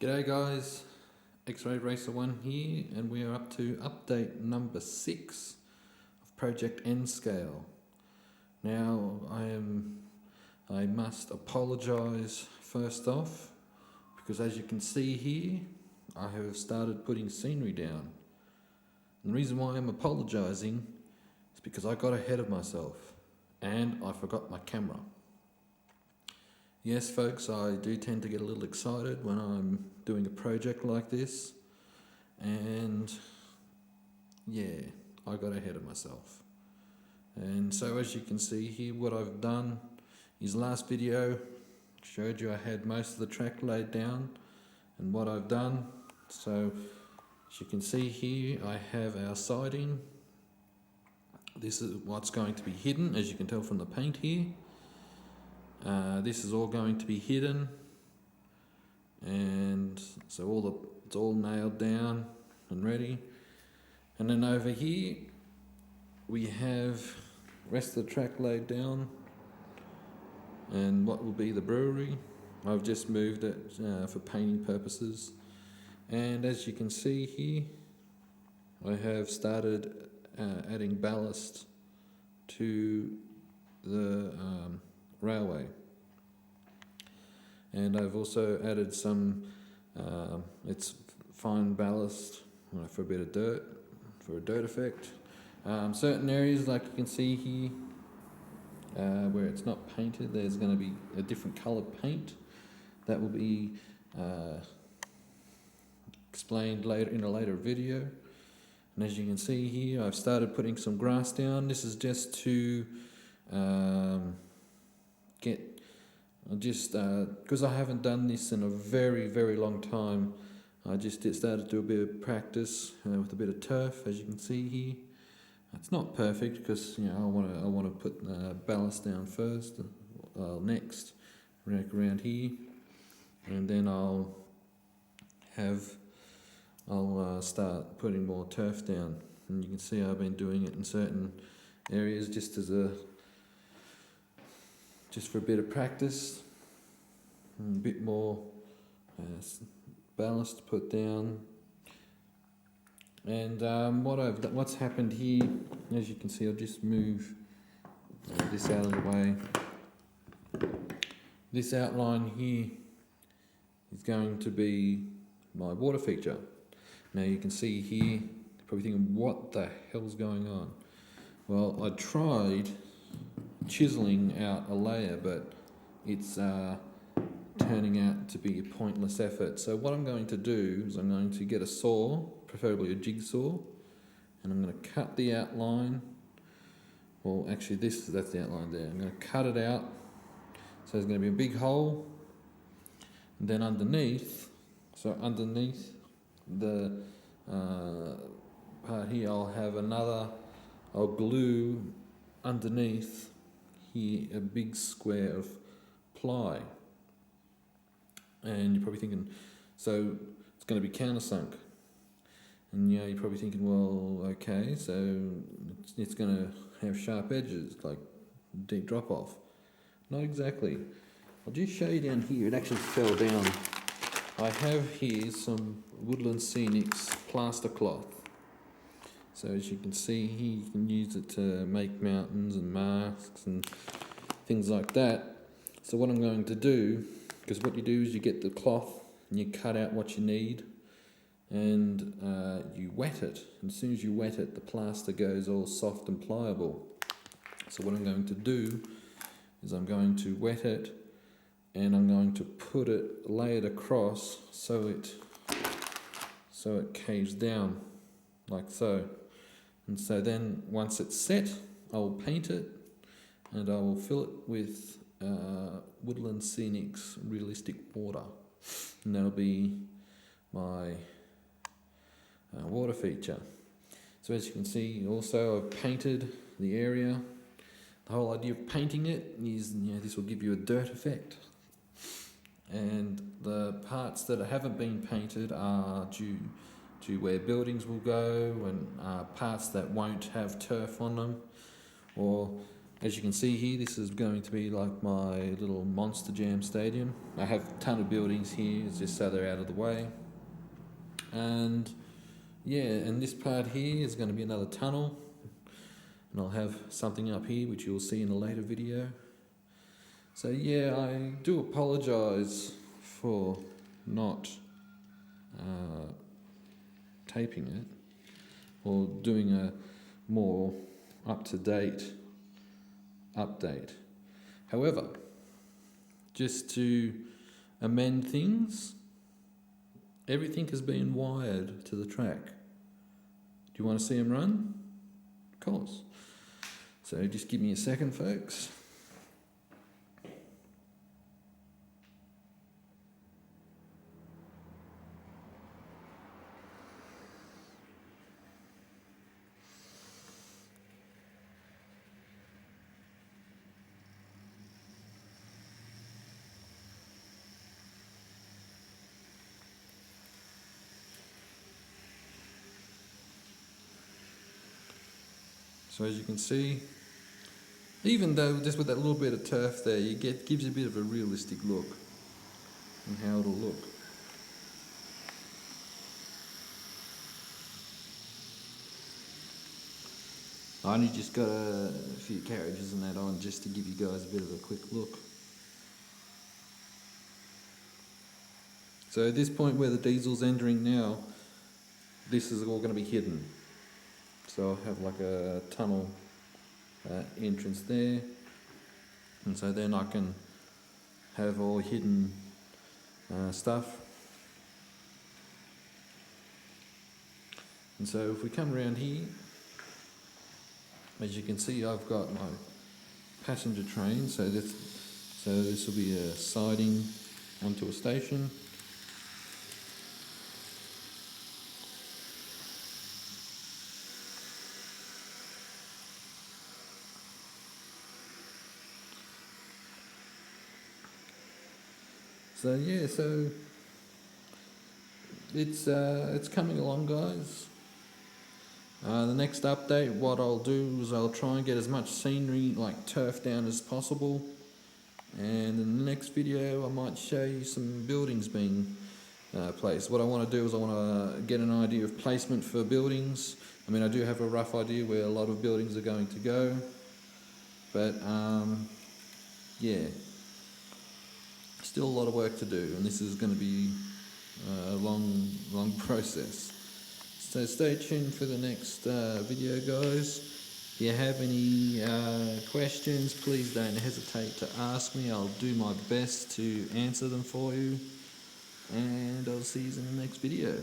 G'day guys, X-Ray Racer 1 here, and we are up to update number 6 of Project N-Scale. Now I must apologise first off, because as you can see here, I have started putting scenery down. And the reason why I'm apologising is because I got ahead of myself, and I forgot my camera. Yes folks, I do tend to get a little excited when I'm doing a project like this, and yeah, I got ahead of myself. And so as you can see here, what I've done is last video showed you I had most of the track laid down and what I've done. So as you can see here, I have our siding. This is what's going to be hidden, as you can tell from the paint here. This is all going to be hidden, and so it's all nailed down and ready. And then over here we have the rest of the track laid down and what will be the brewery. I've just moved it for painting purposes, and as you can see here, I have started adding ballast to the railway, and I've also added some it's fine ballast for a bit of dirt, for a dirt effect. Certain areas, like you can see here, where it's not painted, there's going to be a different coloured paint that will be explained later in a later video. And as you can see here, I've started putting some grass down. This is just to because I haven't done this in a very long time, I just started to do a bit of practice with a bit of turf. As you can see here, it's not perfect because I want to put ballast down first, next around here, and then I'll start putting more turf down. And you can see I've been doing it in certain areas just for a bit of practice, and a bit more ballast to put down. And what's happened here, as you can see, I'll just move this out of the way. This outline here is going to be my water feature. Now you can see here, you're probably thinking, what the hell's going on? Well, I tried chiseling out a layer, but it's turning out to be a pointless effort. So what I'm going to do is I'm going to get a saw, preferably a jigsaw, and I'm going to cut the outline. Well, actually that's the outline there. I'm going to cut it out, so there's going to be a big hole, and then underneath the part here, I'll glue underneath here a big square of ply. And you're probably thinking, so it's going to be countersunk. And you're probably thinking, well, okay, so it's going to have sharp edges, like deep drop off. Not exactly. I'll just show you down here. It actually fell down. I have here some Woodland Scenics plaster cloth. So as you can see here, you can use it to make mountains and masks and things like that. So what I'm going to do, because what you do is you get the cloth and you cut out what you need, and you wet it. And as soon as you wet it, the plaster goes all soft and pliable. So what I'm going to do is I'm going to wet it, and I'm going to lay it across so it caves down like so. And so then once it's set, I'll paint it, and I will fill it with Woodland Scenics Realistic Water, and that'll be my water feature. So as you can see, also I've painted the area. The whole idea of painting it is, this will give you a dirt effect, and the parts that haven't been painted are due to where buildings will go, and parts that won't have turf on them, or As you can see here, this is going to be like my little Monster Jam stadium. I have a ton of buildings here, it's just so they're out of the way. And yeah, and this part here is going to be another tunnel. And I'll have something up here which you'll see in a later video. So yeah, I do apologise for not taping it or doing a more up-to-date update. However, just to amend things, everything has been wired to the track. Do you want to see them run? Of course. So just give me a second, folks. So as you can see, even though just with that little bit of turf there, gives you a bit of a realistic look and how it'll look. I only just got a few carriages and that on just to give you guys a bit of a quick look. So at this point where the diesel's entering now, this is all going to be hidden. So I'll have like a tunnel entrance there, and so then I can have all hidden stuff. And so if we come around here, as you can see, I've got my passenger train, so this will be a siding onto a station. So yeah, so it's coming along, guys. The next update, what I'll do is I'll try and get as much scenery, like turf, down as possible. And in the next video, I might show you some buildings being placed. What I want to do is I want to get an idea of placement for buildings. I mean, I do have a rough idea where a lot of buildings are going to go. But yeah, still a lot of work to do, and this is going to be a long process. So stay tuned for the next video, guys. If you have any questions, please don't hesitate to ask me. I'll do my best to answer them for you, and I'll see you in the next video.